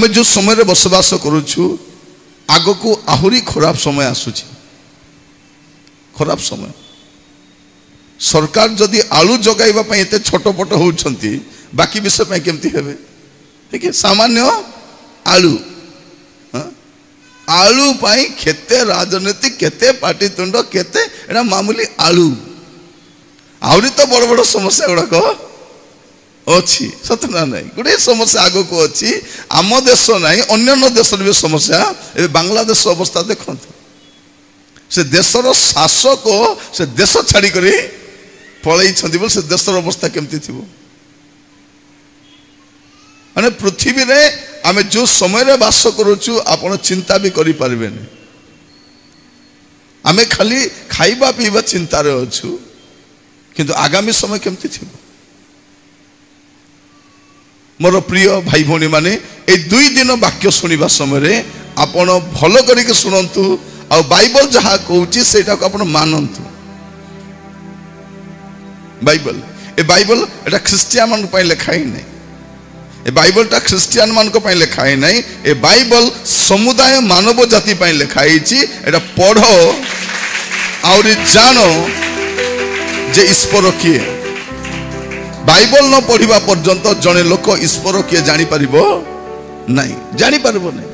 आमे जो समय रे बसवास करूछु आगो को आहुरी खराब समय आसुछि खराब समय सरकार जदि आलू जगाइबा पई एते छोटपट होउछंती बाकी विषय पई केमती हेबे ठीक है सामान्य आलू आलू पाई केते राजनीति केते पार्टीतुंड केते एना मामूली आलू आउरी तो बड़ बड़ समस्या गुड़ाक अच्छी सत ना नहीं गोटे समस्या आग को अच्छी आम देश नहीं अन्य देश भी समस्या ए बांग्लादेश अवस्था देखते से देशर शासक से देश छाड़ी करी पलई से देशर अवस्था केमती थी माने पृथ्वी रे आमे जो समय रे बास करूछु आपण चिंता भी करि पारबेनी आमे खाली खाइबा पीबा चिंता रे अछु किंतु आगामी समय केमती थी मोर प्रिय भाई भौणी माने ए 2 दिन वाक्य सुनिबा समय रे आपण भलो करिके सुनंतु आ बाइबल जहा कहूची सेटा को आपण मानंतु बाइबल ए बाइबल एटा ख्रिस्टियन मान पय लिखा ही नहीं ए बाइबल टा ख्रिस्टियन मान को पय लिखा ही नहीं ए बाइबल समुदाय मानव जाति पय लिखा हिची एटा पढ़ो और जानो जे ईश्वर किए बाइबल न पढ़िबा पर्यंत जने लोक ईश्वर किए जानि परिबो नहीं जानि परिबो नहीं